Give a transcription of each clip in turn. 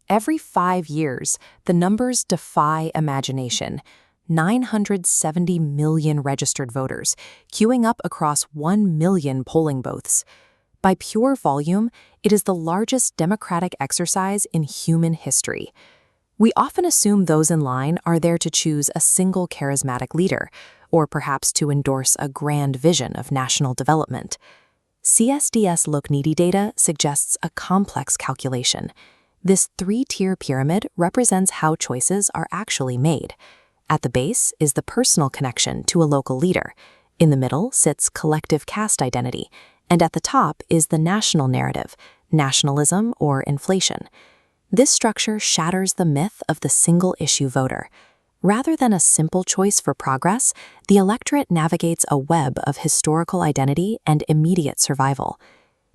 Every 5 years, the numbers defy imagination. 970 million registered voters, queuing up across 1 million polling booths. By pure volume, it is the largest democratic exercise in human history. We often assume those in line are there to choose a single charismatic leader, or perhaps to endorse a grand vision of national development. CSDS Lokniti data suggests a complex calculation. This 3-tier pyramid represents how choices are actually made. At the base is the personal connection to a local leader. In the middle sits collective caste identity, and at the top is the national narrative, nationalism or inflation. This structure shatters the myth of the single-issue voter. Rather than a simple choice for progress, the electorate navigates a web of historical identity and immediate survival.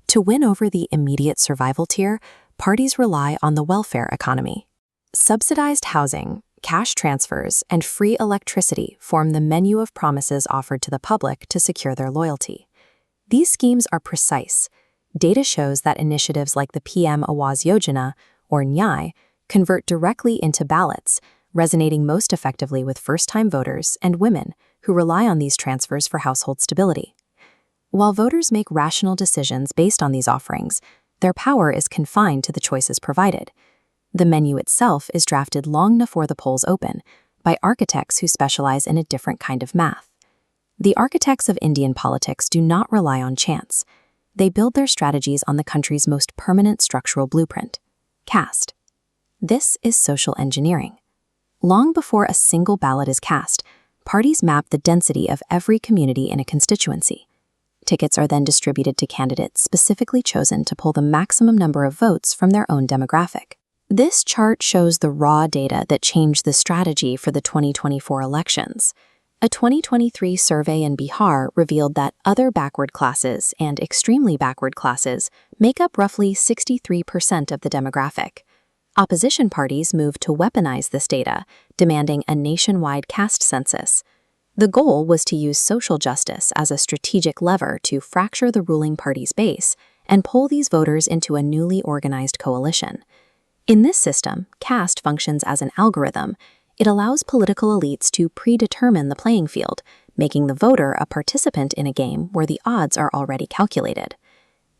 To win over the immediate survival tier, parties rely on the welfare economy. Subsidized housing, cash transfers, and free electricity form the menu of promises offered to the public to secure their loyalty. These schemes are precise. Data shows that initiatives like the PM Awas Yojana, or Nyai, convert directly into ballots, resonating most effectively with first-time voters and women who rely on these transfers for household stability. While voters make rational decisions based on these offerings, their power is confined to the choices provided. The menu itself is drafted long before the polls open by architects who specialize in a different kind of math. The architects of Indian politics do not rely on chance. They build their strategies on the country's most permanent structural blueprint, caste. This is social engineering. Long before a single ballot is cast, parties map the density of every community in a constituency. Tickets are then distributed to candidates specifically chosen to pull the maximum number of votes from their own demographic. This chart shows the raw data that changed the strategy for the 2024 elections. A 2023 survey in Bihar revealed that other backward classes and extremely backward classes make up roughly 63% of the demographic. Opposition parties moved to weaponize this data, demanding a nationwide caste census. The goal was to use social justice as a strategic lever to fracture the ruling party's base and pull these voters into a newly organized coalition. In this system, caste functions as an algorithm. It allows political elites to predetermine the playing field, making the voter a participant in a game where the odds are already calculated.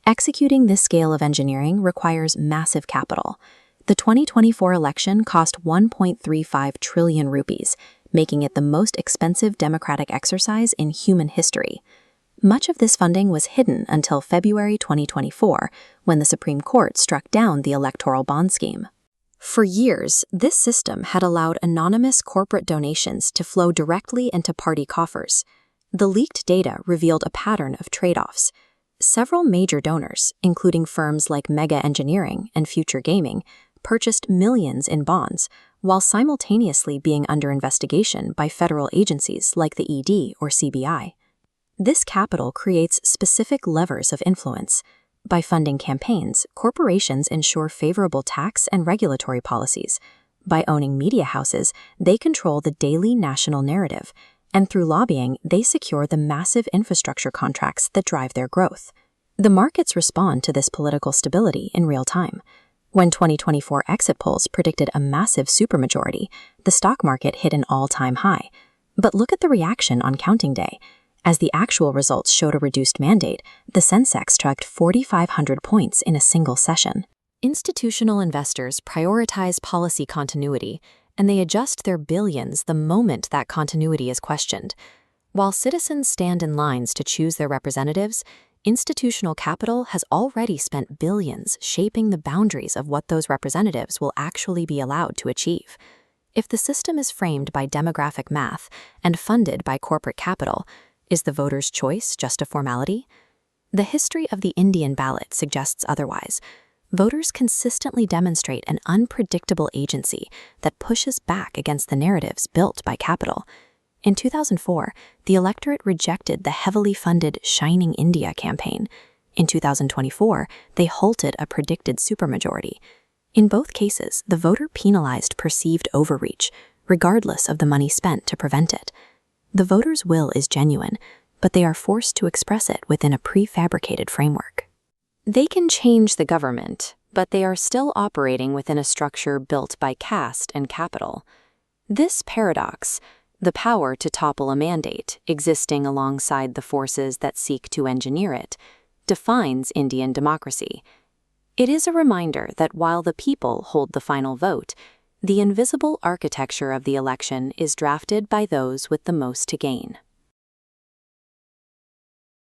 Executing this scale of engineering requires massive capital. The 2024 election cost 1.35 trillion rupees, making it the most expensive democratic exercise in human history. Much of this funding was hidden until February 2024, when the Supreme Court struck down the electoral bond scheme. For years, this system had allowed anonymous corporate donations to flow directly into party coffers. The leaked data revealed a pattern of trade-offs. Several major donors, including firms like Mega Engineering and Future Gaming, purchased millions in bonds, while simultaneously being under investigation by federal agencies like the ED or CBI. This capital creates specific levers of influence. By funding campaigns, corporations ensure favorable tax and regulatory policies. By owning media houses, they control the daily national narrative. And through lobbying, they secure the massive infrastructure contracts that drive their growth. The markets respond to this political stability in real time. When 2024 exit polls predicted a massive supermajority, the stock market hit an all-time high. But look at the reaction on counting day. As the actual results showed a reduced mandate, the Sensex tracked 4,500 points in a single session. Institutional investors prioritize policy continuity, and they adjust their billions the moment that continuity is questioned. While citizens stand in lines to choose their representatives, institutional capital has already spent billions shaping the boundaries of what those representatives will actually be allowed to achieve. If the system is framed by demographic math and funded by corporate capital, is the voter's choice just a formality? The history of the Indian ballot suggests otherwise. Voters consistently demonstrate an unpredictable agency that pushes back against the narratives built by capital. In 2004, the electorate rejected the heavily funded Shining India campaign. In 2024, they halted a predicted supermajority. In both cases, the voter penalized perceived overreach, regardless of the money spent to prevent it. The voter's will is genuine, but they are forced to express it within a prefabricated framework. They can change the government, but they are still operating within a structure built by caste and capital. This paradox, the power to topple a mandate existing alongside the forces that seek to engineer it, defines Indian democracy. It is a reminder that while the people hold the final vote, the invisible architecture of the election is drafted by those with the most to gain.